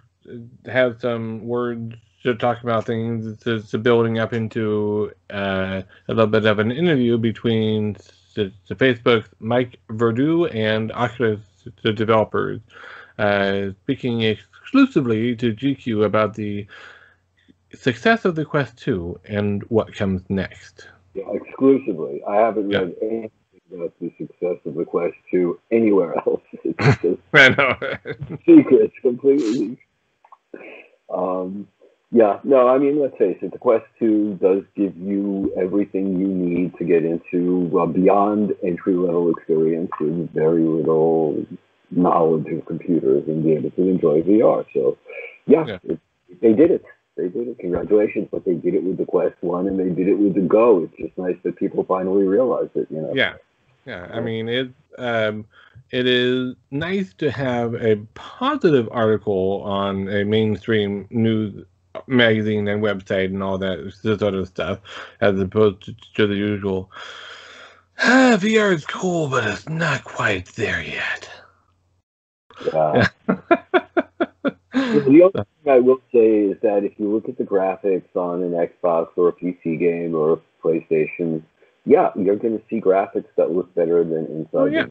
has some words to talk about things. It's building up into a little bit of an interview between the Facebook's Mike Verdu and Oculus, the developers, speaking exclusively to GQ about the success of the Quest 2 and what comes next. Yeah, exclusively. I haven't read anything about the success of the Quest 2 anywhere else. It's just I know. secrets, completely. Yeah, no, I mean, let's face it, the Quest 2 does give you everything you need to get into beyond entry-level experience with very little knowledge of computers and be able to enjoy VR. So, they did it. They did it. Congratulations. But they did it with the Quest 1 and they did it with the Go. It's just nice that people finally realize it, you know? Yeah. I mean, it is nice to have a positive article on a mainstream news magazine and website and all that sort of stuff, as opposed to the usual, VR is cool, but it's not quite there yet. Yeah. The only thing I will say is that if you look at the graphics on an Xbox or a PC game or a PlayStation, you're going to see graphics that look better than inside.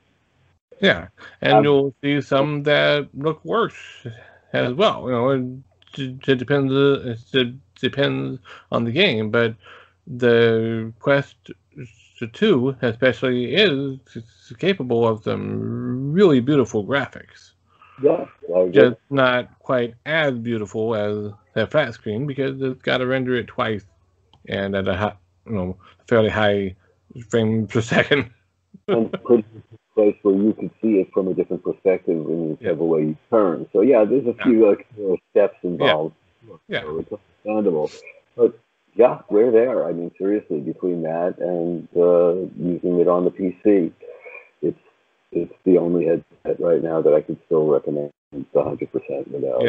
Yeah, and you'll see some that look worse as well. You know, it depends on the game, but the Quest 2 especially is capable of some really beautiful graphics. Yeah, just not quite as beautiful as a flat screen, because it's got to render it twice and at a fairly high frame per second. And put it in a place where you can see it from a different perspective in whichever way you turn. So there's a few steps involved. So it's understandable. But we're there. I mean, seriously, between that and using it on the PC, it's the only headset right now that I could still recommend 100% without.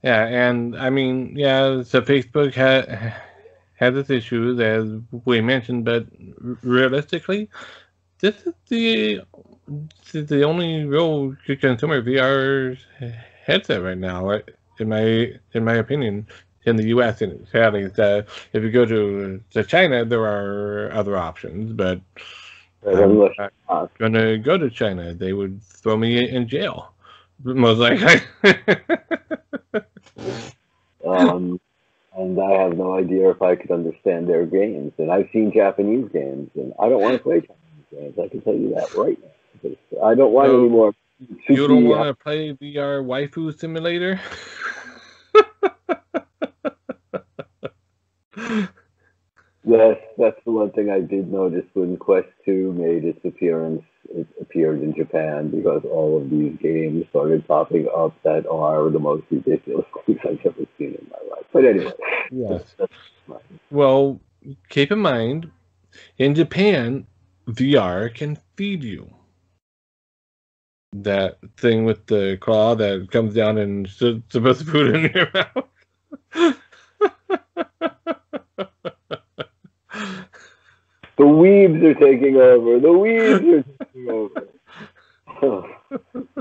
Yeah, and I mean, so Facebook has its issues, as we mentioned, but realistically, this is the only real consumer VR headset right now, in my opinion, in the U.S. And sadly, if you go to China, there are other options, but I'm not going to go to China. They would throw me in jail, most likely. And I have no idea if I could understand their games. And I've seen Japanese games, and I don't want to play Japanese games. I can tell you that right now. Because I don't want any more. You don't want to play VR Waifu Simulator? Yes, that's the one thing I did notice when Quest 2 made its appearance. It appeared in Japan, because all of these games started popping up that are the most ridiculous things I've ever seen in my life. But anyway. Yes. Well, keep in mind, in Japan, VR can feed you. That thing with the claw that comes down and supposed to put it in your mouth. The weebs are taking over. The weebs are taking over. Oh,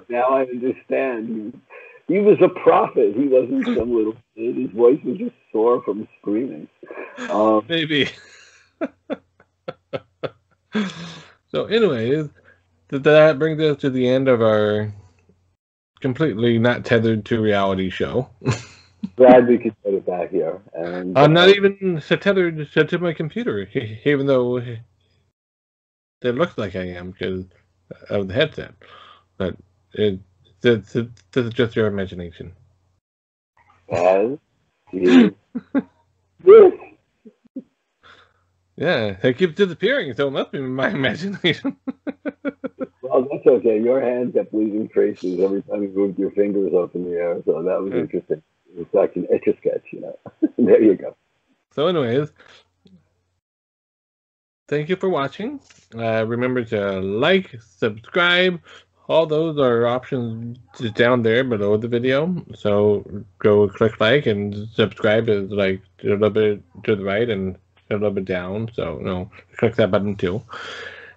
now I understand. He was a prophet. He wasn't some little kid. His voice was just sore from screaming. Maybe. So, anyways, that brings us to the end of our completely not tethered to reality show. Glad we could get it back here. And I'm not even tethered to my computer, even though it looks like I am because of the headset. But this is just your imagination. As is this. Yeah, it keeps disappearing, so it must be my imagination. Well, that's okay. Your hand kept leaving traces every time you moved your fingers up in the air, so that was interesting. It was like an Etch-a-Sketch, you know. There you go. So anyways, thank you for watching. Remember to like, subscribe. All those are options down there below the video. So go click like, and subscribe is like a little bit to the right and a little bit down. So click that button too.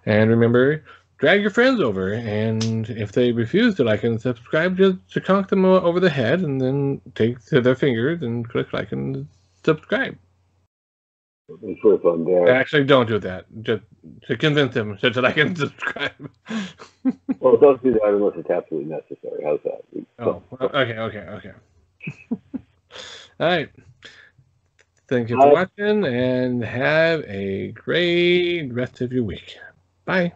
And remember, drag your friends over, and if they refuse to like and subscribe, just to conk them over the head, and then take to their fingers and click like and subscribe. Actually, don't do that. Just to convince them to like and subscribe. Well, don't do that unless it's absolutely necessary. How's that? Okay. All right. Thank you for watching, and have a great rest of your week. Bye.